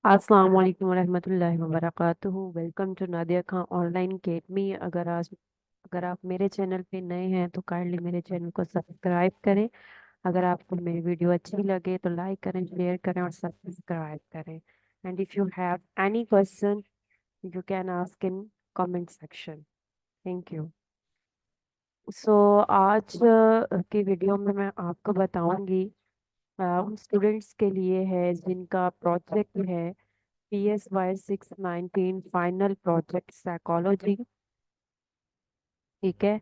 अस्सलाम वालेकुम वरहमतुल्लाहि वबरकातुहू। Welcome to Nadia Khan online academy. अगर आप मेरे चैनल पे नए हैं तो काइंडली मेरे चैनल को सब्सक्राइब करें। अगर आपको मेरी वीडियो अच्छी लगे तो लाइक करें, शेयर करें और सब्सक्राइब करें। And if you have any question you can ask in comment section. Thank you. So आज की वीडियो में मैं आपको बताऊंगी उन स्टूडेंट्स के लिए है जिनका प्रोजेक्ट है PSY 619 फाइनल प्रोजेक्ट साइकोलॉजी। ठीक है।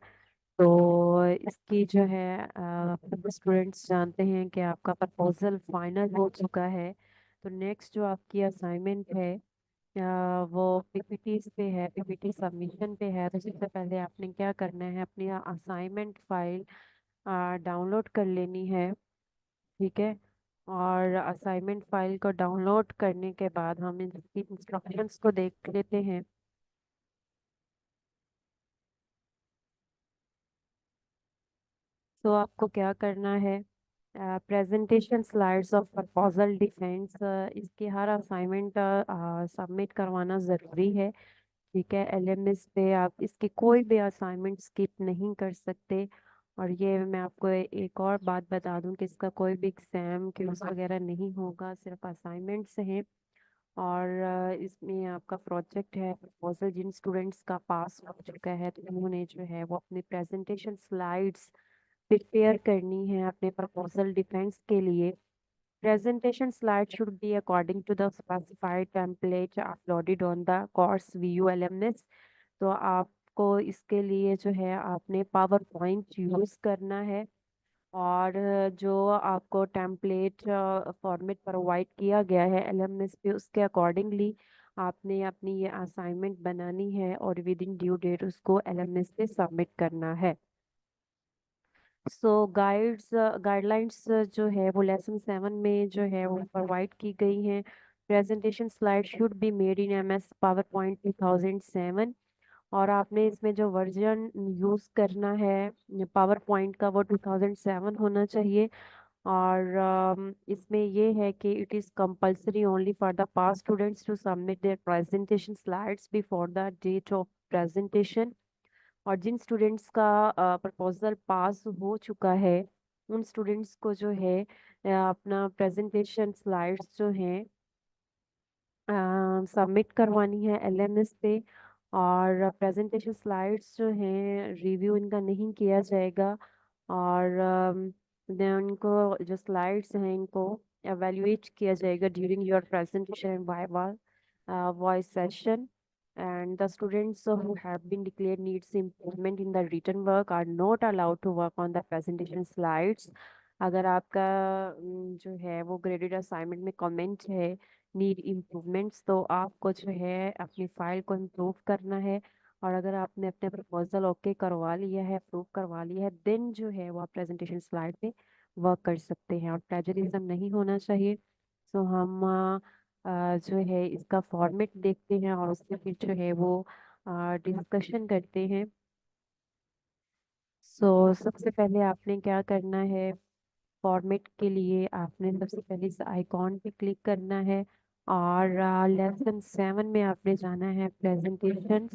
तो इसकी जो है सभी स्टूडेंट्स जानते हैं कि आपका प्रपोजल फाइनल हो चुका है। तो नेक्स्ट जो आपकी असाइनमेंट है वो पीपीटी पे है, पीपीटी सबमिशन पे है। तो सबसे पहले आपने क्या करना है, अपनी असाइनमेंट फाइल डाउनलोड कर लेनी है। ठीक है। और असाइनमेंट फाइल को डाउनलोड करने के बाद हम इसकी इंस्ट्रक्शंस को देख लेते हैं। तो आपको क्या करना है, presentation slides of proposal defence, इसकी हर असाइनमेंट सबमिट करवाना ज़रूरी है। ठीक है। एलएमएस पे आप इसकी कोई भी असाइनमेंट स्किप नहीं कर सकते। और ये मैं आपको एक और बात बता दूं कि इसका कोई भी एग्जाम क्विज वगैरह नहीं होगा, सिर्फ असाइनमेंट्स हैं। और इसमें आपका प्रोजेक्ट है प्रपोजल। जिन स्टूडेंट्स का पास हो चुका है तो उन्होंने जो है वो अपनी प्रेजेंटेशन स्लाइड्स प्रिपेयर करनी है अपने प्रपोजल डिफेंस के लिए। Presentation slide should be according to the specified template uploaded on the course view LMS। तो आपको इसके लिए जो है आपने पावर पॉइंट यूज़ करना है। और जो आपको टेम्पलेट फॉर्मेट प्रोवाइड किया गया है एलएमएस पे, उसके अकॉर्डिंगली आपने अपनी ये असाइनमेंट बनानी है और विद इन ड्यू डेट उसको एलएमएस पे सबमिट करना है। सो गाइडलाइंस जो है वो लेसन 7 में जो है वो प्रोवाइड की गई हैं। Presentation slide should be made in MS power point 2007। और आपने इसमें जो वर्जन यूज़ करना है पावर पॉइंट का वो 2007 होना चाहिए। और इसमें ये है कि it is compulsory only for the pass students to submit their presentation slides before the date of presentation. और जिन स्टूडेंट्स का प्रपोजल पास हो चुका है उन स्टूडेंट्स को जो है अपना प्रेजेंटेशन स्लाइड्स जो हैं सबमिट करवानी है एलएमएस पे। और प्रेजेंटेशन स्लाइड्स जो हैं रिव्यू इनका नहीं किया जाएगा। और then उनको जो स्लाइड्स हैं इनको एवेल्युएट किया जाएगा during your presentation and viva voice session। And the students who have been declared needs improvement in the written work are not allowed to work on the presentation slides। अगर आपका जो है वो graded assignment में comment है need improvements, तो आपको जो है अपनी फाइल को इम्प्रूव करना है। और अगर आपने अपने प्रपोजल ओके करवा लिया है, अप्रूव करवा लिया है, देन जो है वो आप प्रेजेंटेशन स्लाइड पे वर्क कर सकते हैं। और प्लेजरिज्म नहीं होना चाहिए। सो हम जो है इसका फॉर्मेट देखते हैं और उसके फिर जो है वो डिस्कशन करते हैं। सो सबसे पहले आपने क्या करना है, फॉर्मेट के लिए आपने सबसे पहले इस आइकॉन पे क्लिक करना है। और लेसन 7 में आपने जाना है presentation,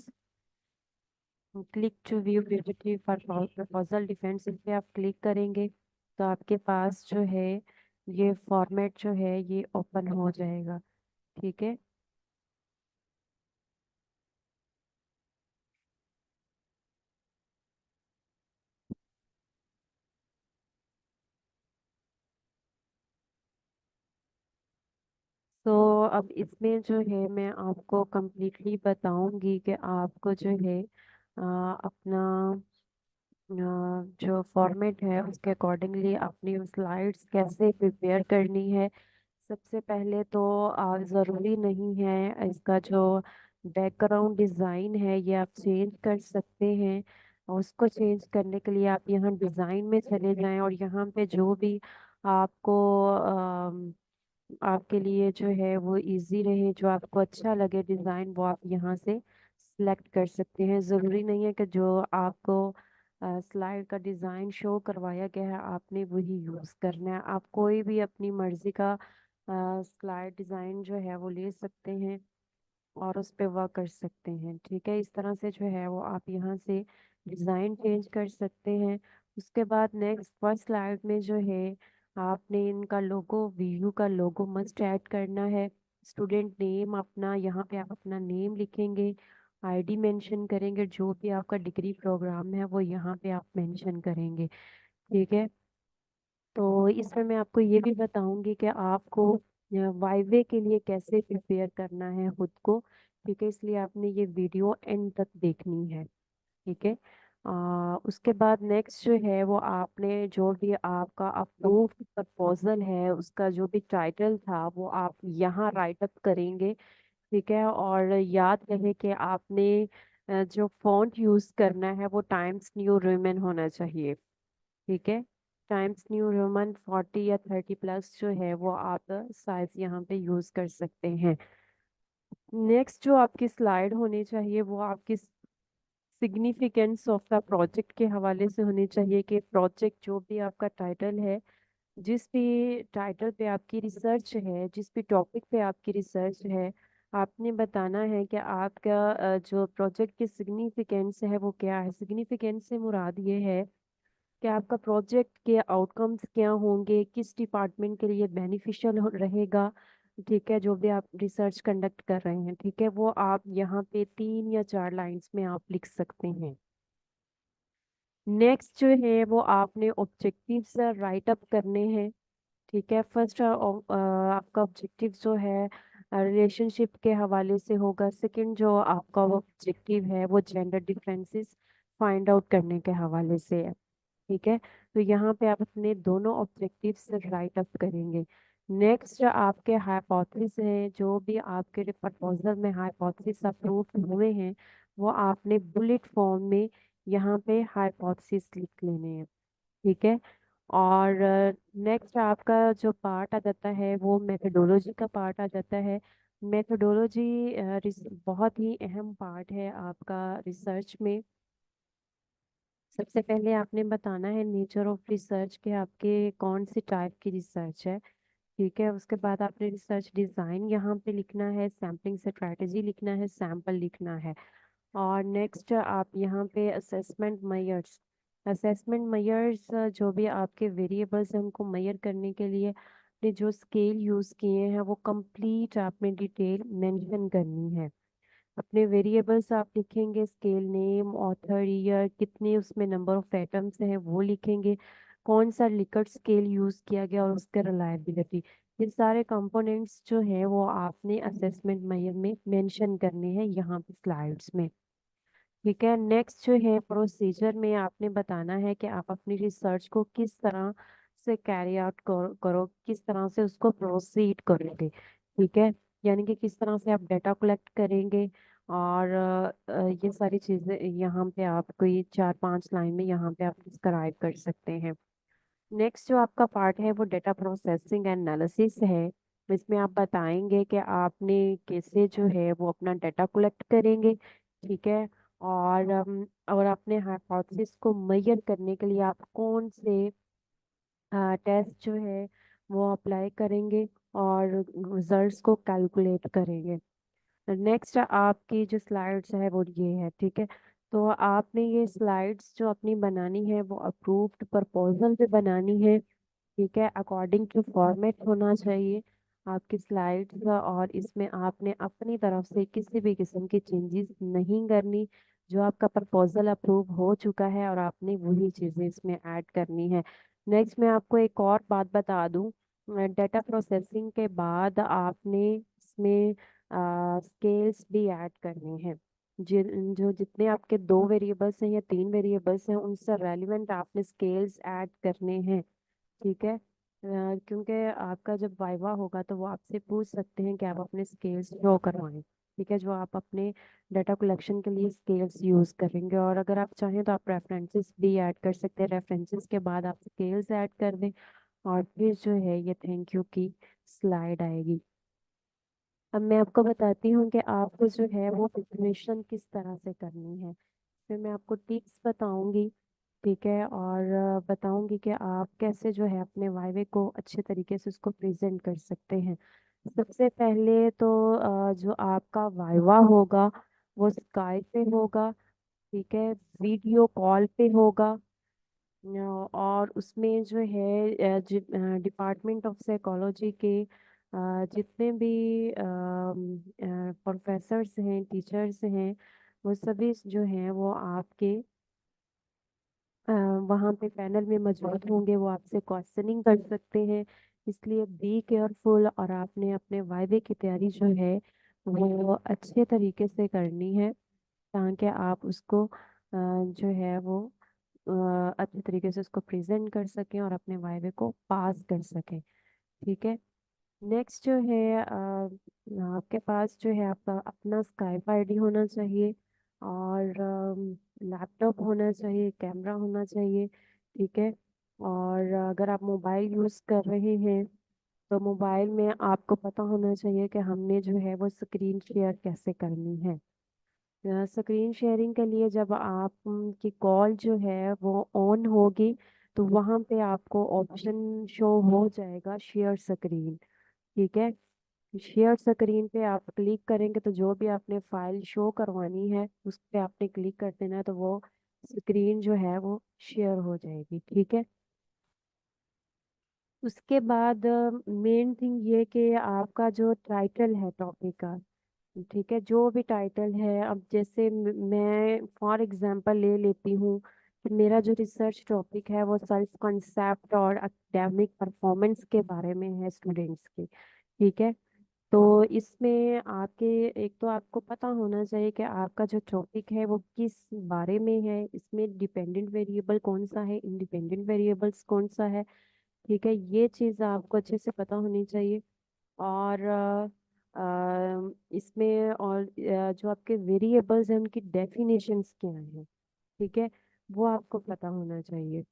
click to view PPT for proposal defence. इस पे आप क्लिक करेंगे तो आपके पास जो है ये फॉर्मेट जो है ये ओपन हो जाएगा। ठीक है। तो अब इसमें जो है मैं आपको कंप्लीटली बताऊंगी कि आपको जो है अपना जो फॉर्मेट है उसके अकॉर्डिंगली अपनी स्लाइड्स कैसे प्रिपेयर करनी है। सबसे पहले तो ज़रूरी नहीं है इसका जो बैकग्राउंड डिज़ाइन है ये आप चेंज कर सकते हैं। और उसको चेंज करने के लिए आप यहाँ डिज़ाइन में चले जाएं और यहाँ पे जो भी आपको आपके लिए जो है वो इजी रहे, जो आपको अच्छा लगे डिज़ाइन, वो आप यहाँ से सिलेक्ट कर सकते हैं। ज़रूरी नहीं है कि जो आपको स्लाइड का डिज़ाइन शो करवाया गया है आपने वही यूज़ करना है। आप कोई भी अपनी मर्ज़ी का स्लाइड डिज़ाइन जो है वो ले सकते हैं और उस पे वर्क कर सकते हैं। ठीक है, इस तरह से जो है वो आप यहाँ से डिज़ाइन चेंज कर सकते हैं। उसके बाद नेक्स्ट फर्स्ट स्लाइड में जो है आपने इनका लोगो, वीयू का लोगो मस्ट ऐड करना है। स्टूडेंट नेम अपना, यहाँ पे आप अपना नेम लिखेंगे, आईडी मेंशन करेंगे, जो भी आपका डिग्री प्रोग्राम है वो यहाँ पे आप मेंशन करेंगे। ठीक है, तो इसमें मैं आपको ये भी बताऊंगी कि आपको वाइवे के लिए कैसे प्रिपेयर करना है खुद को। ठीक है, इसलिए आपने ये वीडियो एंड तक देखनी है। ठीक है, उसके बाद नेक्स्ट जो है वो आपने जो भी आपका अप्रूव्ड प्रपोजल है उसका जो भी टाइटल था वो आप यहाँ राइट अप करेंगे। ठीक है, और याद रहे कि आपने जो फॉन्ट यूज करना है वो टाइम्स न्यू रोमन होना चाहिए। ठीक है, टाइम्स न्यू रोमन 40 या 30+ जो है वो आप साइज यहाँ पे यूज कर सकते हैं। नेक्स्ट जो आपकी स्लाइड होनी चाहिए वो आपकी सिग्निफिकेंस ऑफ द प्रोजेक्ट के हवाले से होनी चाहिए कि प्रोजेक्ट जो भी आपका टाइटल है, जिस भी टाइटल पे आपकी रिसर्च है, जिस भी टॉपिक पे आपकी रिसर्च है, आपने बताना है कि आपका जो प्रोजेक्ट की सिग्निफिकेंस है वो क्या है। सिग्निफिकेंस से मुराद ये है कि आपका प्रोजेक्ट के आउटकम्स क्या होंगे, किस डिपार्टमेंट के लिए बेनिफिशियल रहेगा। ठीक है, जो भी आप रिसर्च कंडक्ट कर रहे हैं, ठीक है, वो आप यहाँ पे 3 या 4 लाइंस में आप लिख सकते हैं। नेक्स्ट जो है वो आपने ऑब्जेक्टिव्स राइट अप करने हैं। ठीक है, फर्स्ट आपका ऑब्जेक्टिव जो है रिलेशनशिप के हवाले से होगा। सेकंड जो आपका ऑब्जेक्टिव है वो जेंडर डिफरेंसेस फाइंड आउट करने के हवाले से है। ठीक है, तो यहाँ पे आप अपने दोनों ऑब्जेक्टिव्स राइट अप करेंगे। नेक्स्ट आपके हाइपोथेसिस हैं, जो भी आपके प्रपोजल में हाइपोथेसिस अप्रूव हुए हैं वो आपने बुलेट फॉर्म में यहाँ पे हाइपोथेसिस लिख लेने हैं। ठीक है, और नेक्स्ट आपका जो पार्ट आ जाता है वो मेथडोलॉजी का पार्ट आ जाता है। मेथडोलॉजी बहुत ही अहम पार्ट है आपका रिसर्च में। सबसे पहले आपने बताना है नेचर ऑफ रिसर्च के आपके कौन सी टाइप की रिसर्च है। ठीक है, उसके बाद आपने रिसर्च डिज़ाइन यहाँ पे लिखना है, सैम्पलिंग स्ट्रैटेजी लिखना है, सैंपल लिखना है। और नेक्स्ट आप यहाँ पे असेसमेंट मेयर्स, असेसमेंट मेयर्स जो भी आपके वेरिएबल्स हैं उनको मेयर करने के लिए आपने जो स्केल यूज़ किए हैं वो कंप्लीट आपने डिटेल मेंशन करनी है। अपने वेरिएबल्स आप लिखेंगे, स्केल नेम, ऑथर, ईयर, कितने उसमें नंबर ऑफ एटम्स हैं वो लिखेंगे, कौन सा लिकर्ट स्केल यूज़ किया गया और उसका रिलायबिलिटी। ये सारे कंपोनेंट्स जो हैं वो आपने असेसमेंट मेयर में मेंशन करने हैं यहाँ पे स्लाइड्स में। ठीक है, नेक्स्ट जो है प्रोसीजर में आपने बताना है कि आप अपनी रिसर्च को किस तरह से कैरी आउट करो, किस तरह से उसको प्रोसीड करोगे। ठीक है, यानी कि किस तरह से आप डाटा कलेक्ट करेंगे, और ये सारी चीज़ें यहाँ पे आप कोई 4-5 लाइन में यहाँ पे आप डिस्क्राइब कर सकते हैं। नेक्स्ट जो आपका पार्ट है वो डेटा प्रोसेसिंग एंड एनालिसिस है। इसमें आप बताएंगे कि आपने कैसे जो है वो अपना डाटा कलेक्ट करेंगे। ठीक है, और अपने हाइपोथेसिस को मेजर करने के लिए आप कौन से टेस्ट जो है वो अप्लाई करेंगे और रिजल्ट्स को कैलकुलेट करेंगे। नेक्स्ट आपकी जो स्लाइड्स है वो ये है। ठीक है, तो आपने ये स्लाइड्स जो अपनी बनानी है वो अप्रूव्ड प्रपोजल पे बनानी है। ठीक है, अकॉर्डिंग टू फॉर्मेट होना चाहिए आपकी स्लाइड्स, और इसमें आपने अपनी तरफ से किसी भी किस्म की चेंजेस नहीं करनी। जो आपका प्रपोजल अप्रूव हो चुका है और आपने वही चीज़ें इसमें ऐड करनी है। नेक्स्ट मैं आपको एक और बात बता दूं, डाटा प्रोसेसिंग के बाद आपने इसमें स्केल्स भी ऐड करने हैं। जो जितने आपके 2 वेरिएबल्स हैं या 3 वेरिएबल्स हैं उनसे रेलिवेंट आपने स्केल्स ऐड करने हैं। ठीक है, क्योंकि आपका जब वाइवा होगा तो वो आपसे पूछ सकते हैं कि आप अपने स्केल्स शो करवाएं। ठीक है, जो आप अपने डाटा कलेक्शन के लिए स्केल्स यूज़ करेंगे, और अगर आप चाहें तो आप रेफरेंसेस भी ऐड कर सकते हैं। रेफरेंसेस के बाद आप स्केल्स ऐड कर दें और फिर जो है ये थैंक यू की स्लाइड आएगी। अब मैं आपको बताती हूँ कि आपको जो है वो प्रिपरेशन किस तरह से करनी है। फिर मैं आपको टिप्स बताऊंगी। ठीक है। और बताऊंगी कि आप कैसे जो है अपने वाइवे को अच्छे तरीके से उसको प्रेजेंट कर सकते हैं। सबसे पहले तो जो आपका वाइवा होगा वो स्काइप पे होगा। ठीक है, वीडियो कॉल पे होगा। और उसमें जो है डिपार्टमेंट ऑफ साइकोलॉजी के जितने भी प्रोफेसर्स हैं, टीचर्स हैं, वो सभी जो हैं वो आपके वहाँ पे पैनल में मौजूद होंगे। वो आपसे क्वेश्चनिंग कर सकते हैं। इसलिए बी केयरफुल, और आपने अपने वायदे की तैयारी जो है वो अच्छे तरीके से करनी है, ताकि आप उसको जो है वो अच्छे तरीके से उसको प्रेजेंट कर सकें और अपने वायवे को पास कर सकें। ठीक है। नेक्स्ट जो है आपके पास जो है आपका अपना स्काइप आईडी होना चाहिए, और लैपटॉप होना चाहिए, कैमरा होना चाहिए। ठीक है। और अगर आप मोबाइल यूज़ कर रहे हैं तो मोबाइल में आपको पता होना चाहिए कि हमने जो है वो स्क्रीन शेयर कैसे करनी है। स्क्रीन शेयरिंग के लिए जब आप की कॉल जो है वो ऑन होगी तो वहाँ पे आपको ऑप्शन शो हो जाएगा शेयर स्क्रीन। ठीक है। शेयर स्क्रीन पे आप क्लिक करेंगे तो जो भी आपने फाइल शो करवानी है उस पे आपने क्लिक कर देना है, तो वो स्क्रीन जो है वो शेयर हो जाएगी। ठीक है। उसके बाद मेन थिंग ये कि आपका जो टाइटल है टॉपिक का, ठीक है, जो भी टाइटल है, अब जैसे मैं फॉर एग्जांपल ले लेती हूँ कि मेरा जो रिसर्च टॉपिक है वो सेल्फ कॉन्सेप्ट और एकेडमिक परफॉर्मेंस के बारे में है स्टूडेंट्स की। ठीक है। तो इसमें आपके एक तो आपको पता होना चाहिए कि आपका जो टॉपिक है वो किस बारे में है, इसमें डिपेंडेंट वेरिएबल कौन सा है, इंडिपेंडेंट वेरिएबल्स कौन सा है। ठीक है, ये चीज़ आपको अच्छे से पता होनी चाहिए। और इसमें और जो आपके वेरिएबल्स हैं उनकी डेफिनेशंस क्या हैं। ठीक है, वो आपको पता होना चाहिए।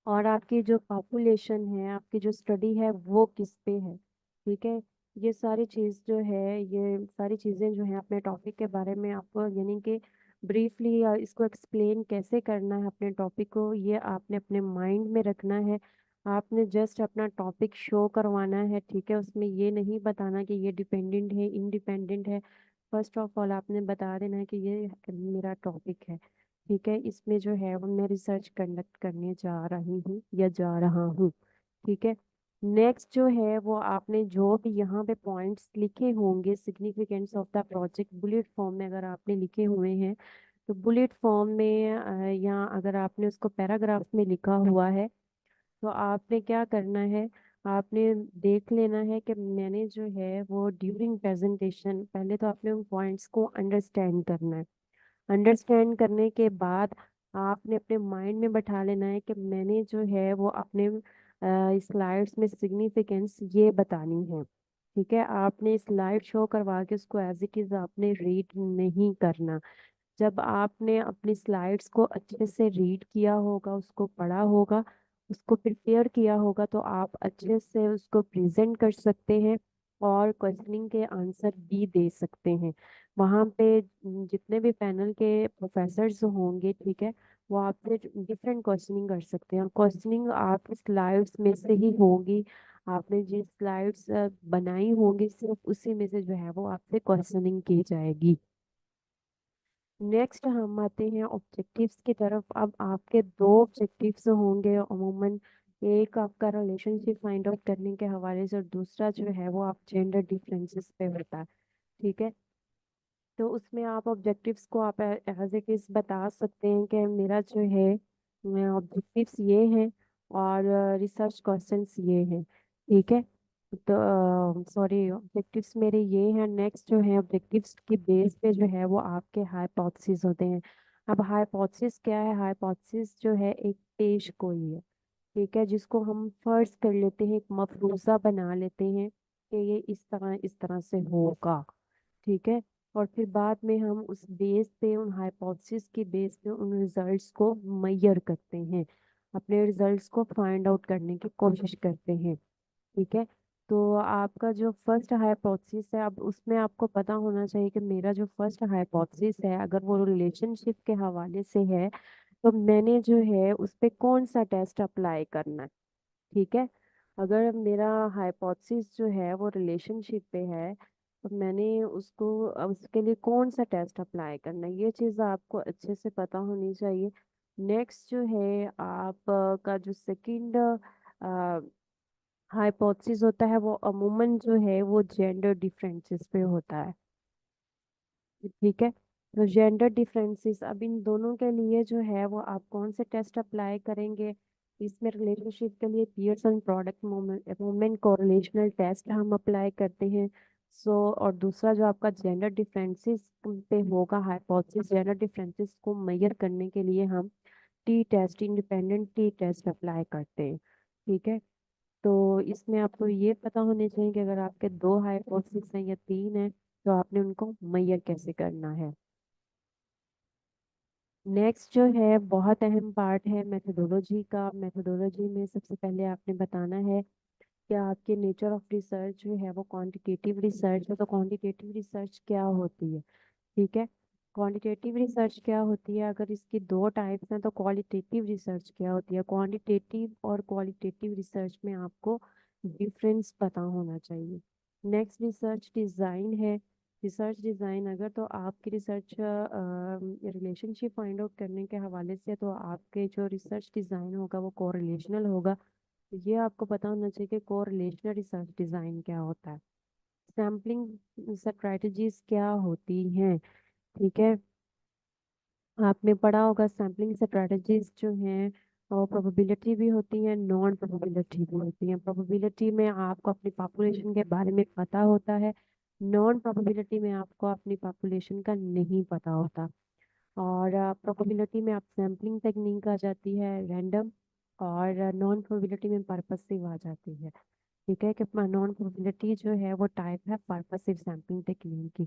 और आपकी जो पॉपुलेशन है, आपकी जो स्टडी है वो किस पे है। ठीक है। ये सारी चीज़ जो है, ये सारी चीज़ें जो है अपने टॉपिक के बारे में आपको यानी कि ब्रीफली इसको एक्सप्लेन कैसे करना है अपने टॉपिक को, ये आपने अपने माइंड में रखना है। आपने जस्ट अपना टॉपिक शो करवाना है। ठीक है, उसमें ये नहीं बताना कि ये डिपेंडेंट है, इंडिपेंडेंट है। फर्स्ट ऑफ ऑल आपने बता देना है कि ये मेरा टॉपिक है। ठीक है, इसमें जो है वो मैं रिसर्च कंडक्ट करने जा रही हूँ या जा रहा हूँ। ठीक है। नेक्स्ट जो है वो आपने जो भी यहाँ पे पॉइंट्स लिखे होंगे significance of the project bullet form में अगर आपने लिखे हुए हैं तो बुलेट फॉर्म में या अगर आपने उसको पैराग्राफ में लिखा हुआ है तो आपने क्या करना है, आपने देख लेना है कि मैंने जो है वो ड्यूरिंग प्रेजेंटेशन पहले तो आपने उन पॉइंट्स को अंडरस्टैंड करना है। अंडरस्टैंड करने के बाद आपने अपने माइंड में बैठा लेना है कि मैंने जो है वो अपने स्लाइड्स में सिग्निफिकेंस ये बतानी है। ठीक है, आपने स्लाइड शो करवा के उसको एज इट इज़ आपने रीड नहीं करना। जब आपने अपनी स्लाइड्स को अच्छे से रीड किया होगा, उसको पढ़ा होगा, उसको प्रिपेयर किया होगा, तो आप अच्छे से उसको प्रेजेंट कर सकते हैं और क्वेश्चनिंग के आंसर भी दे सकते हैं। वहाँ पे जितने भी पैनल के प्रोफेसर्स होंगे, ठीक है, वो आपसे डिफरेंट क्वेश्चनिंग कर सकते हैं। क्वेश्चनिंग आपकी स्लाइड्स में से ही होगी। आपने जिस स्लाइड्स बनाई होंगी सिर्फ उसी में से जो है वो आपसे क्वेश्चनिंग की जाएगी। नेक्स्ट हम आते हैं ऑब्जेक्टिव्स की तरफ। अब आपके दो ऑब्जेक्टिव्स होंगे अमूमन। एक आपका रिलेशनशिप फाइंड आउट करने के हवाले से और दूसरा जो है वो आप जेंडर डिफरेंसेस पे होता है। ठीक है। तो उसमें आप ऑब्जेक्टिव्स को आप एज इट इज बता सकते हैं कि मेरा जो है ऑब्जेक्टिव्स ये हैं और रिसर्च क्वेश्चंस ये हैं। ठीक है। तो सॉरी, ऑब्जेक्टिव्स मेरे ये हैं। नेक्स्ट जो है ऑब्जेक्टिव्स की बेस पे जो है वो आपके हाइपोथेसिस होते हैं। अब हाइपोथेसिस क्या है? हाइपोथेसिस जो है एक पेश गोई है। ठीक है, जिसको हम फर्ज कर लेते हैं, एक मफरूजा बना लेते हैं कि ये इस तरह से होगा। ठीक है। और फिर बाद में हम उस बेस पे, उन हाइपोथेसिस की बेस पे उन रिजल्ट्स को मैयर करते हैं, अपने रिजल्ट्स को फाइंड आउट करने की कोशिश करते हैं। ठीक है। तो आपका जो फर्स्ट हाइपोथेसिस है, अब उसमें आपको पता होना चाहिए कि मेरा जो फर्स्ट हाइपोथेसिस है अगर वो रिलेशनशिप के हवाले से है तो मैंने जो है उस पे कौन सा टेस्ट अप्लाई करना है। ठीक है। अगर मेरा हाइपोथेसिस जो है वो रिलेशनशिप पे है, तो मैंने उसको उसके लिए कौन सा टेस्ट अप्लाई करना है, ये चीज़ आपको अच्छे से पता होनी चाहिए। नेक्स्ट जो है आप का जो सेकंड हाइपोथेसिस होता है वो अमूमन जो है वो जेंडर डिफरेंसेस पे होता है। ठीक है। तो जेंडर डिफरेंसेस, अब इन दोनों के लिए जो है वो आप कौन से टेस्ट अप्लाई करेंगे। इसमें रिलेशनशिप के लिए Pearson product moment correlational test हम अप्लाई करते हैं। और दूसरा जो आपका जेंडर डिफरेंसेस पे होगा हाइपोथेसिस, जेंडर डिफरेंसेस को मेजर करने के लिए हम T test, independent T test apply करते हैं। ठीक है। तो इसमें आपको ये पता होने चाहिए कि अगर आपके दो हाइपोथेसिस हैं या तीन हैं, तो आपने उनको मेजर कैसे करना है। नेक्स्ट जो है बहुत अहम पार्ट है मेथोडोलॉजी का। मेथोडोलॉजी में सबसे पहले आपने बताना है कि आपके नेचर ऑफ रिसर्च जो है वो क्वांटिटेटिव रिसर्च है। तो क्वांटिटेटिव रिसर्च क्या होती है। ठीक है। क्वांटिटेटिव रिसर्च क्या होती है, अगर इसकी दो टाइप्स हैं तो क्वालिटेटिव रिसर्च क्या होती है। क्वांटिटेटिव और क्वालिटेटिव रिसर्च में आपको डिफरेंस पता होना चाहिए। नेक्स्ट रिसर्च डिज़ाइन है। रिसर्च डिज़ाइन अगर तो आपकी रिसर्च रिलेशनशिप फाइंड आउट करने के हवाले से, तो आपके जो रिसर्च डिज़ाइन होगा वो कोरिलेशनल होगा। तो ये आपको पता होना चाहिए कि कोरिलेशनल रिसर्च डिज़ाइन क्या होता है। सैम्पलिंग स्ट्रैटेजीज क्या होती हैं। ठीक है। आपने पढ़ा होगा सैम्पलिंग स्ट्रैटेजीज जो हैं और प्रोबेबिलिटी भी होती है, नॉन प्रोबेबिलिटी भी होती है। प्रोबेबिलिटी में आपको अपनी पॉपुलेशन के बारे में पता होता है, नॉन प्रोबेबिलिटी में आपको अपनी पॉपुलेशन का नहीं पता होता। और प्रोबेबिलिटी में आप सैम्पलिंग टेक्निक आ जाती है रैंडम, और नॉन प्रोबेबिलिटी में पर्पसिव आ जाती है। ठीक है कि नॉन प्रोबेबिलिटी जो है वो टाइप है पर्पसिव सैम्पलिंग टेक्निक की।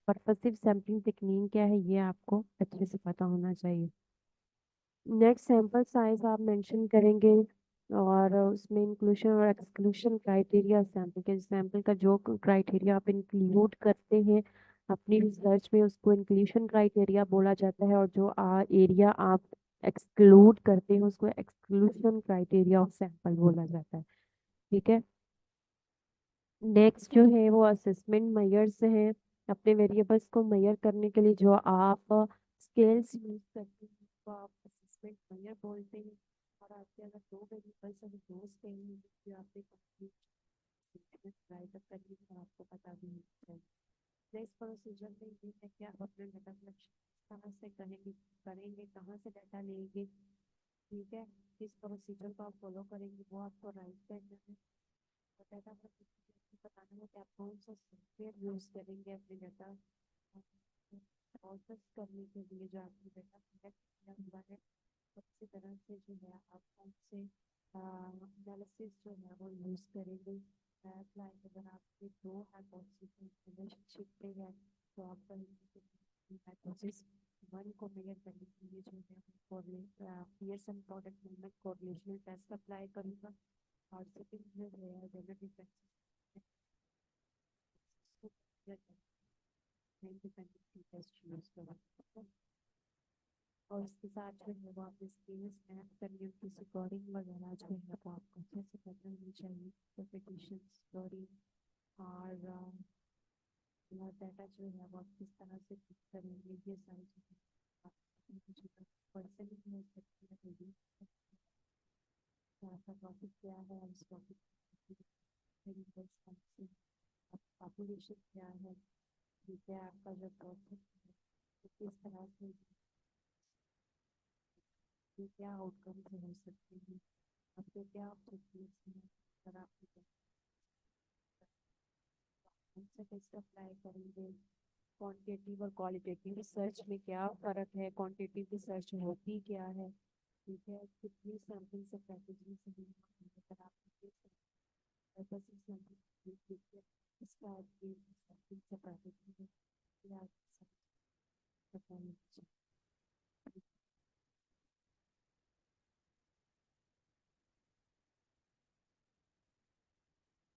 पर्पसिव सैम्पलिंग टेक्निक क्या है ये आपको अच्छे से पता होना चाहिए। नेक्स्ट सैंपल साइज आप मेंशन करेंगे, और उसमें इंक्लूशन और एक्सक्लूशन क्राइटेरिया, सैंपल का जो क्राइटेरिया आप इंक्लूड करते हैं अपनी रिसर्च में उसको इंक्लूशन क्राइटेरिया बोला जाता है, और जो एरिया आप एक्सक्लूड करते हैं उसको एक्सक्लूशन क्राइटेरिया ऑफ सैंपल बोला जाता है। ठीक है। नेक्स्ट जो है वो असेसमेंट मेजर्स हैं। अपने वेरिएबल्स को मेजर करने के लिए जो आप स्केल्स यूज करते हैं तो आप असेसमेंट मेजर बोलते हैं। और आपके अगर दो वेरिएबल्स हैं तो दो स्केल जो आपने कंप्लीट ट्राई तक करनी है आपको पता भी नहीं चाहिए। नेक्स्ट प्रोसीजर में ये है कि आप अपने डाटा कलेक्शन कहाँ से करेंगे करेंगे कहाँ से डाटा लेंगे। ठीक है। किस प्रोसीजर को आप फॉलो करेंगे वो आपको राइट करना है। डाटा बताना है कि आप कौन सा सॉफ्टवेयर यूज करेंगे अपने डाटा प्रोसेस करने के लिए, जो आपने डाटा कलेक्ट किया हुआ है। तो इसी तरह से जो है आप कौन से एनालिसिस जो है वो यूज करेंगे। लाइक अगर आपके दो हाइपोथेसिस रिलेशनशिप पे है तो आप कहेंगे हाइपोथेसिस वन को मेजर करने के लिए जो है Pearson product movement correlational test apply करूंगा। और सेकंड जो है जेंडर डिफरेंसेस टेस्ट यूज करूंगा। और इसके साथ जो है वो आपने स्क्रीन स्नैप करनी, उनकी रिकॉर्डिंग वगैरह जो है वो आपको अच्छे से करना होनी चाहिए। रिपीटिशन स्टोरी और डाटा जो है वो आप किस तरह से पिक करेंगे, ये सारी चीज़ें पर्सन हो सकती है। आपका टॉपिक क्या है, उस टॉपिक पॉपुलेशन क्या है, ठीक है, आपका जो टॉपिक है वो किस तरह से, ये क्या आउटकम्स हो सकते हैं, आपके क्या ऑब्जेक्टिव्स हैं। अगर आपके कौन सा टेस्ट अप्लाई करेंगे, क्वांटिटेटिव और क्वालिटेटिव रिसर्च में क्या फ़र्क है, क्वांटिटेटिव रिसर्च होती क्या है। ठीक है। कितनी सैम्पलिंग से पैकेजिंग से भी अगर आप इसका सैम्पलिंग से पैकेजिंग या